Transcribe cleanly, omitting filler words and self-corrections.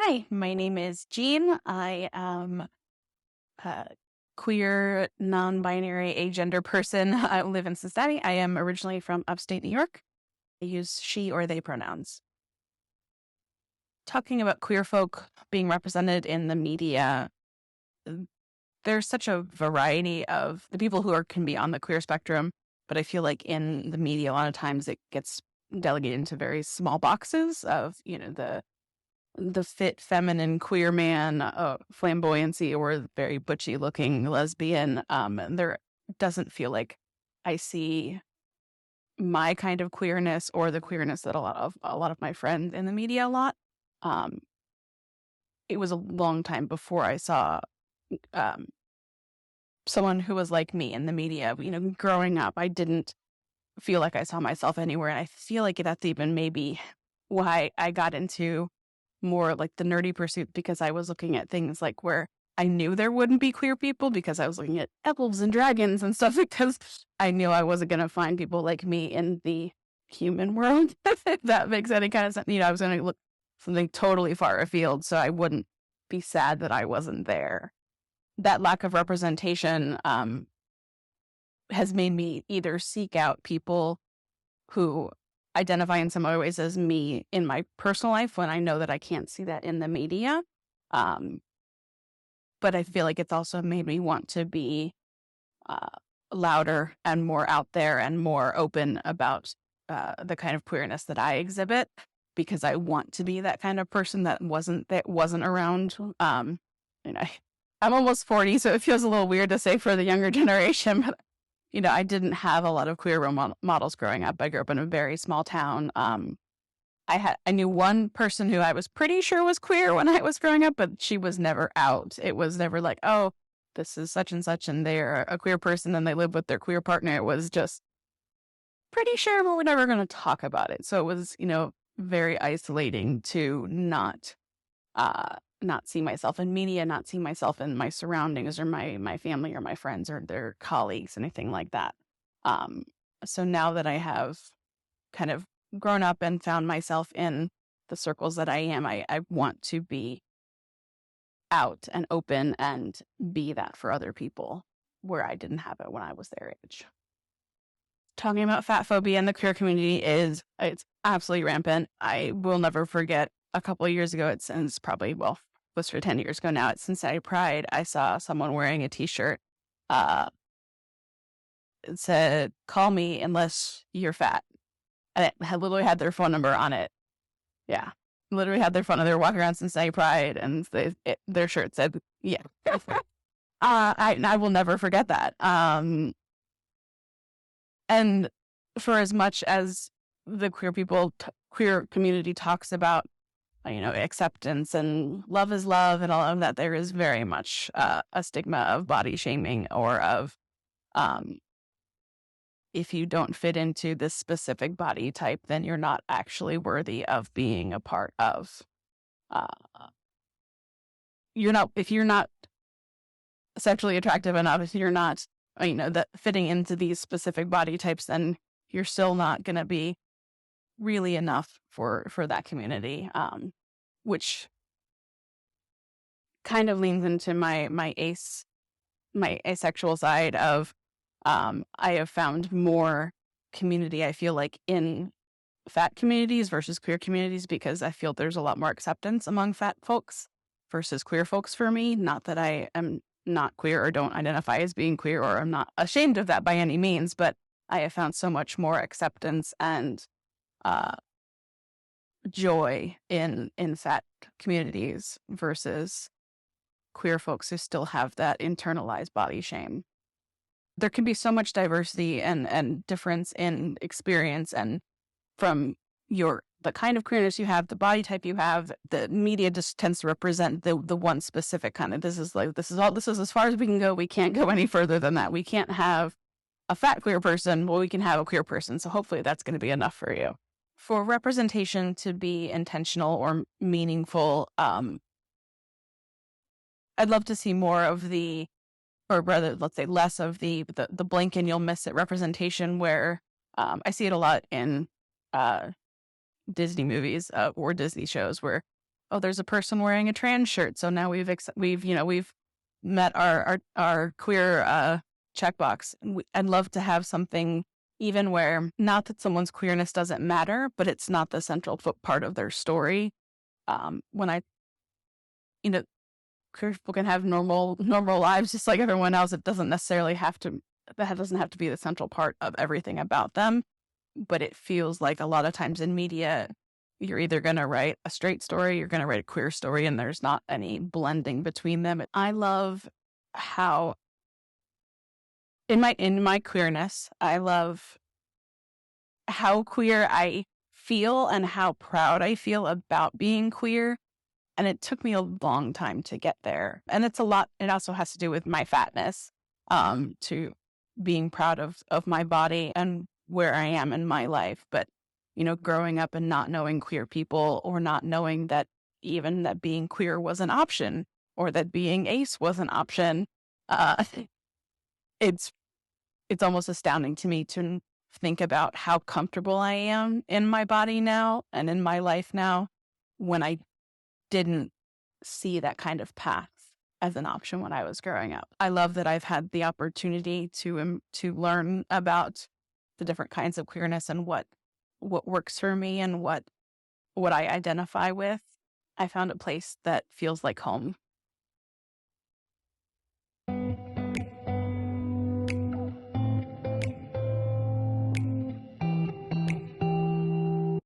Hi, my name is Jeanne. I am a queer, non-binary, agender person. I live in Cincinnati. I am originally from upstate New York. I use she or they pronouns. Talking about queer folk being represented in the media, there's such a variety of the people who can be on the queer spectrum, but I feel like in the media, a lot of times it gets delegated into very small boxes of, the fit feminine queer man, flamboyancy, or very butchy looking lesbian. And there doesn't feel like I see my kind of queerness or the queerness that a lot of my friends in the media a lot. It was a long time before I saw someone who was like me in the media. Growing up, I didn't feel like I saw myself anywhere, and I feel like that's even maybe why I got into more like the nerdy pursuit, because I was looking at things like where I knew there wouldn't be queer people, because I was looking at elves and dragons and stuff, because I knew I wasn't going to find people like me in the human world, if that makes any kind of sense. I was going to look something totally far afield so I wouldn't be sad that I wasn't there. That lack of representation has made me either seek out people who identify in similar ways as me in my personal life when I know that I can't see that in the media. But I feel like it's also made me want to be louder and more out there and more open about the kind of queerness that I exhibit, because I want to be that kind of person that wasn't around. I'm almost 40, so it feels a little weird to say for the younger generation, but I didn't have a lot of queer role models growing up. I grew up in a very small town. I knew one person who I was pretty sure was queer when I was growing up, but she was never out. It was never like, oh, this is such and such, and they're a queer person and they live with their queer partner. It was just pretty sure, but we're never going to talk about it. So it was, very isolating to not see myself in media, not see myself in my surroundings or my family or my friends or their colleagues, anything like that. So now that I have kind of grown up and found myself in the circles that I am, I want to be out and open and be that for other people where I didn't have it when I was their age. Talking about fatphobia in the queer community it's absolutely rampant. I will never forget a couple of years ago, it's probably, close to 10 years ago now, at Cincinnati Pride, I saw someone wearing a t-shirt. It said, "Call me unless you're fat." And it literally had their phone number on it. Yeah. Literally had their phone number. They were walking around Cincinnati Pride and their shirt said, yeah. I will never forget that. And for as much as the queer community talks about, acceptance and love is love and all of that, there is very much a stigma of body shaming or of, if you don't fit into this specific body type, then you're not actually worthy of being a part of. If you're not sexually attractive enough, if you're not, that fitting into these specific body types, then you're still not going to be really enough for that community, which kind of leans into my asexual side of, I have found more community, I feel like, in fat communities versus queer communities, because I feel there's a lot more acceptance among fat folks versus queer folks for me. Not that I am not queer or don't identify as being queer, or I'm not ashamed of that by any means, but I have found so much more acceptance and joy in fat communities versus queer folks who still have that internalized body shame. There can be so much diversity and difference in experience, and from the kind of queerness you have, the body type you have, the media just tends to represent the one specific kind of, this is as far as we can go. We can't go any further than that. We can't have a fat queer person. Well, we can have a queer person. So hopefully that's going to be enough for you. For representation to be intentional or meaningful, I'd love to see more of or rather, let's say less of the blink and you'll miss it representation, where I see it a lot in Disney movies or Disney shows, where oh, there's a person wearing a trans shirt, so now we've met our queer checkbox. I'd love to have something even where, not that someone's queerness doesn't matter, but it's not the central part of their story. When I, you know, queer people can have normal lives just like everyone else. It doesn't necessarily have to, that doesn't have to be the central part of everything about them. But it feels like a lot of times in media, you're either going to write a straight story, you're going to write a queer story, and there's not any blending between them. I love how in my queerness, I love how queer I feel and how proud I feel about being queer. And it took me a long time to get there. And it's a lot, it also has to do with my fatness, to being proud of my body and where I am in my life. But, growing up and not knowing queer people, or not knowing that even that being queer was an option, or that being ace was an option, it's almost astounding to me to think about how comfortable I am in my body now and in my life now, when I didn't see that kind of path as an option when I was growing up. I love that I've had the opportunity to learn about the different kinds of queerness and what works for me and what I identify with. I found a place that feels like home